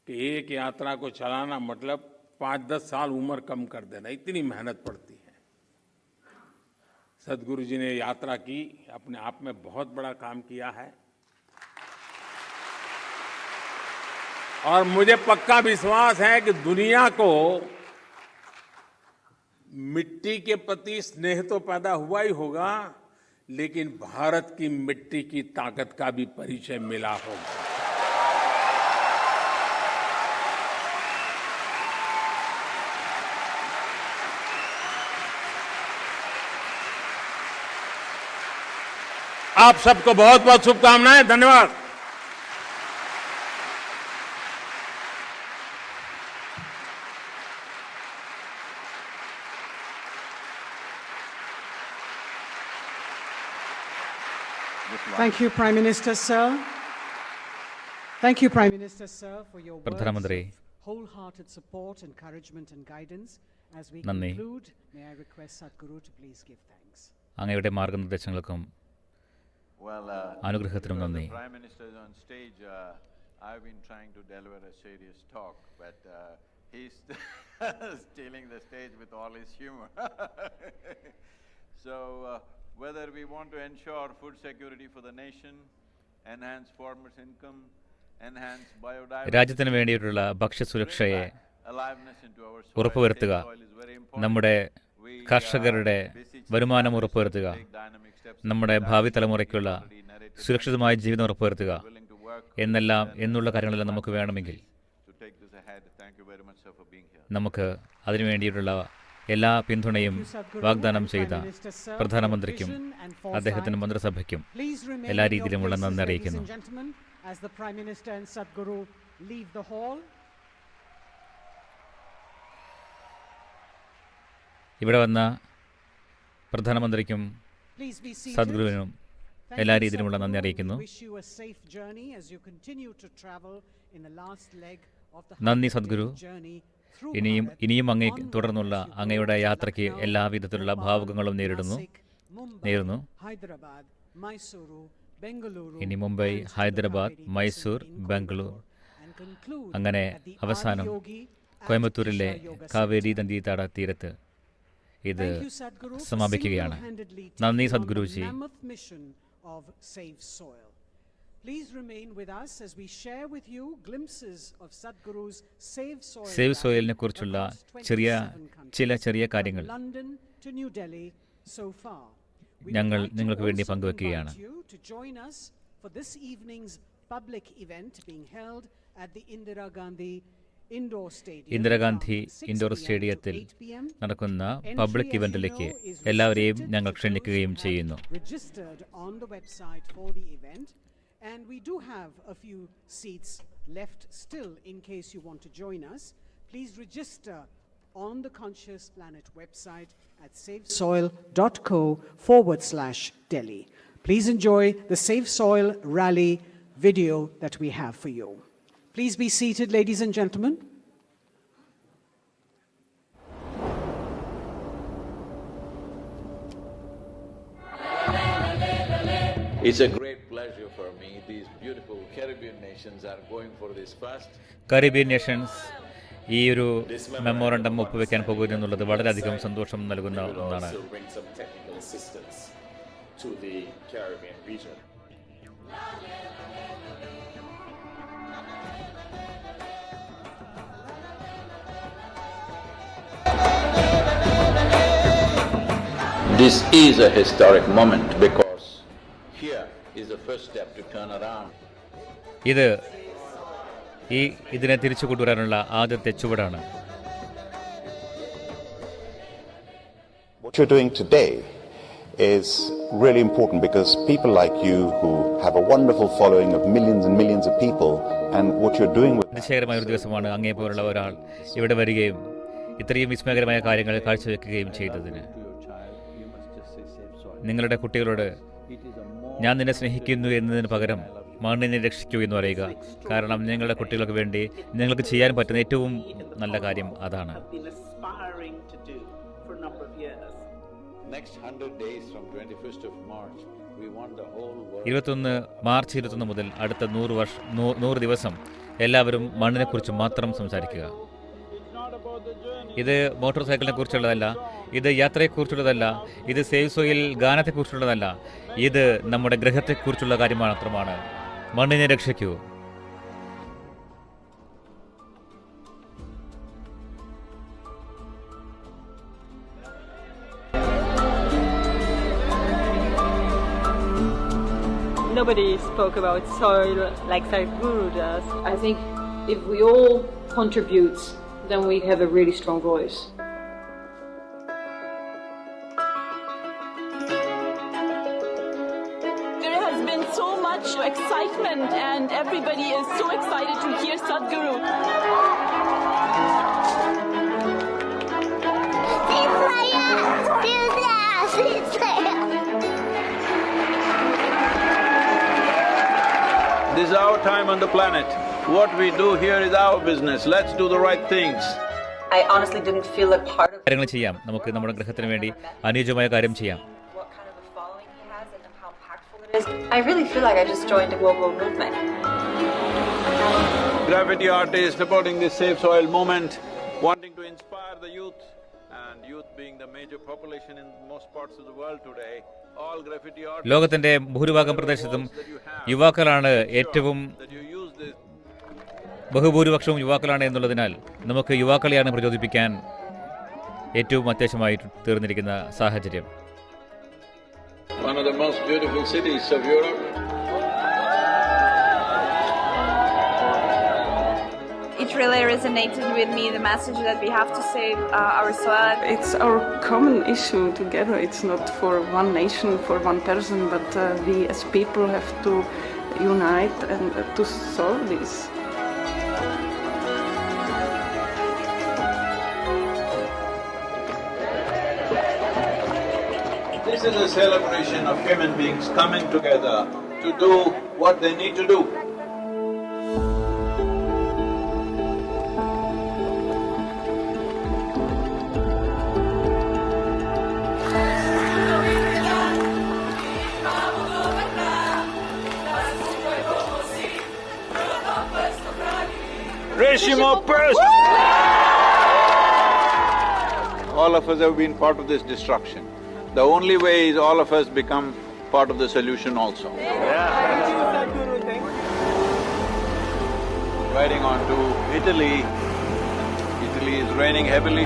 कि एक यात्रा को चलाना मतलब 5-10 साल उम्र कम कर देना, इतनी मेहनत पड़ती है। सद्गुरु जी ने यात्रा की, अपने आप में बहुत बड़ा काम किया है और मुझे पक्का विश्वास है कि दुनिया को मिट्टी के प्रति स्नेह तो पैदा हुआ ही होगा, लेकिन भारत की मिट्टी की ताकत का भी परिचय मिला होगा। आप सबको बहुत बहुत शुभकामनाएं। धन्यवाद। Thank you, Prime Minister, sir. Thank you, Prime Minister, sir, for your words പ്രധാനമന്ത്രി of wholehearted support, encouragement and guidance. As we നന്ദി. conclude, may I request Sadhguru to please give thanks. അങ്ങയുടെ മാർഗനിർദ്ദേശങ്ങൾക്കും Well, അനുഗ്രഹത്തിനും നന്ദി. the Prime Minister is on stage. I've been trying to deliver a serious talk, but he's stealing the stage with all his humor. So, whether we want to ensure food security for the nation, enhance farmers' income, enhance biodiversity, രാജ്യത്തിന് വേണ്ടിയിട്ടുള്ള ഭക്ഷ്യസുരക്ഷയെ aliveness into our soil, ഉറപ്പുവരുത്തുക, safe soil is very important. നമ്മുടെ കർഷകരുടെ വരുമാനം ഉറപ്പുവരുത്തുക, നമ്മുടെ ഭാവി തലമുറയ്ക്കുള്ള സുരക്ഷിതമായ ജീവിതം ഉറപ്പുവരുത്തുക എന്നുള്ള കാര്യങ്ങളെല്ലാം നമുക്ക് വേണമെങ്കിൽ നമുക്ക് അതിനുവേണ്ടിയിട്ടുള്ള എല്ലാ പിന്തുണയും വാഗ്ദാനം ചെയ്ത പ്രധാനമന്ത്രിക്കും അദ്ദേഹത്തിൻ്റെ മന്ത്രിസഭയ്ക്കും എല്ലാ രീതിയിലുമുള്ള നന്ദി അറിയിക്കുന്നു. As the Prime Minister and Sadhguru leave the hall, ഇവിടെ വന്ന പ്രധാനമന്ത്രിക്കും please be seated. സദ്ഗുരുവിനും Thank എല്ലാ you, രീതിയിലുമുള്ള നന്ദി Sadhguru. അറിയിക്കുന്നു. Wish you a safe journey as you continue to travel in the last leg of the നന്ദി 100-day Sadhguru. journey through Bharat, ഇനിയും അങ്ങേ onward തുടർന്നുള്ള as you go അങ്ങയുടെ to യാത്രയ്ക്ക് Lucknow, എല്ലാവിധത്തിലുള്ള Bhopal, ഭാവുകങ്ങളും നേരിടുന്നു. Nasik, Mumbai, Hyderabad, Mysuru, Bengaluru, ഇനി Mumbai, and to the Hyderabad, Kaveri Mysore, Basin in Bangalore, Coimbatore, and conclude അങ്ങനെ at the അവസാനം Adiyogi at കോയമ്പത്തൂരിലെ Isha Yoga Kaveri Center. നദീതട തീരത്ത് ഇത് Thank you, Sadhguru, for സമാപിക്കുകയാണ്. single-handedly നന്ദി taking on the സദ്ഗുരുജി. mammoth mission of Save Soil. Please remain with us as we share with you glimpses of Sadhguru's Save Soil save rally സോയിലിനെ കുറിച്ചുള്ള across ചില 27 countries, ചെറിയ കാര്യങ്ങൾ from London to New Delhi so far. We ഞങ്ങൾ would like to നിങ്ങൾക്ക് വേണ്ടി also പങ്കുവെക്കുകയാണ്. invite you to join us for this evening's public event being held at the Indira Gandhi Indoor Stadium Indira Gandhi from 6 indoor PM to സ്റ്റേഡിയത്തിൽ 8 PM. നടക്കുന്ന Entry, public as you ഇവന്റിലേക്ക് know, is എല്ലാവരെയും restricted ഞങ്ങൾ to ക്ഷണിക്കുകയും those who ചെയ്യുന്നു. have registered on the website for the event, and we do have a few seats left still in case you want to join us. Please register on the Conscious Planet website at savesoil.co/Delhi. Please enjoy the Save Soil rally video that we have for you. Please be seated, ladies and gentlemen. It's a great pleasure for me. These beautiful Caribbean nations are going for this first. Caribbean Nations ഈ ഒരു memorandum ഒപ്പുവെക്കാൻ പോകുന്നു എന്നുള്ളത് വളരെയധികം സന്തോഷം നൽകുന്ന ഒന്നാണ്. Also bring some technical assistance to the Caribbean region. This is a historic moment because here is the first step to turn around. ഇതിനെ തിരിച്ചു കൊണ്ടുവരാനുള്ള ആദ്യത്തെ ചുവടാണ്. What you're doing today is really important because people like you who have a wonderful following of millions and millions of people, and what you're doing with അതിശയകരമായ ഒരു ദിവസമാണ് അങ്ങേ പോലുള്ള ഒരാൾ ഇവിടെ വരികയും ഇത്രയും വിസ്മയകരമായ കാര്യങ്ങൾ കാഴ്ചവെക്കുകയും ചെയ്തതിന്. നിങ്ങളുടെ കുട്ടികളോട് ഞാൻ നിന്നെ സ്നേഹിക്കുന്നു എന്നതിന് പകരം മണ്ണിനെ രക്ഷിക്കൂ എന്ന് പറയുക. കാരണം നിങ്ങളുടെ കുട്ടികൾക്ക് വേണ്ടി നിങ്ങൾക്ക് ചെയ്യാൻ പറ്റുന്ന ഏറ്റവും നല്ല കാര്യം അതാണ്. Next 100 days from 21st of March, we want the whole world. March 21 മുതൽ അടുത്ത 100 ദിവസം എല്ലാവരും മണ്ണിനെക്കുറിച്ച് മാത്രം സംസാരിക്കുക. ഇത് മോട്ടോർ സൈക്കിളിനെ കുറിച്ചുള്ളതല്ല, ഇത് യാത്രയെക്കുറിച്ചുള്ളതല്ല, ഇത് സേവ് സോയിൽ ഗാനത്തെക്കുറിച്ചുള്ളതല്ല, ഇത് നമ്മുടെ ഗ്രഹത്തെക്കുറിച്ചുള്ള കാര്യം മാത്രമാണ്. മണ്ണിനെ രക്ഷിക്കൂ. nobody spoke about soil like Sadhguru does. I think if we all contribute, then we have a really strong voice. There has been so much excitement and everybody is so excited to hear Sadhguru. This is our time on the planet. What we do here is our business. Let's do the right things. I honestly didn't feel a part of കാര്യങ്ങൾ ചെയ്യാം. നമുക്ക് നമ്മുടെ ഗ്രഹത്തിന് വേണ്ടി അനുയോജ്യമായ കാര്യം ചെയ്യാം. what kind of a following he has and how impactful it is. I really feel like I just joined a global movement. Graffiti artists supporting this Save Soil movement, wanting to inspire the youth, and youth being the major population in most parts of the world today. All graffiti artists. ലോകത്തിന്റെ ഭൂരിഭാഗം പ്രദേശത്തും യുവാക്കളാണ് ഏറ്റവും ബഹുഭൂരിപക്ഷവും യുവാക്കളാണ് എന്നുള്ളതിനാൽ നമുക്ക് യുവാക്കളെയാണ് പ്രചോദിപ്പിക്കാൻ ഏറ്റവും അത്യാവശ്യമായി തീർന്നിരിക്കുന്ന സാഹചര്യം. One of the most beautiful cities of Europe. It really resonated with me, the message that we have to save our soil. It's our common issue together. It's not for one nation, for one person, but we as people have to unite and to solve this. This is a celebration of human beings coming together to do what they need to do. All of us have been part of this destruction. The only way is all of us become part of the solution also. Riding on to Italy. Italy is raining heavily.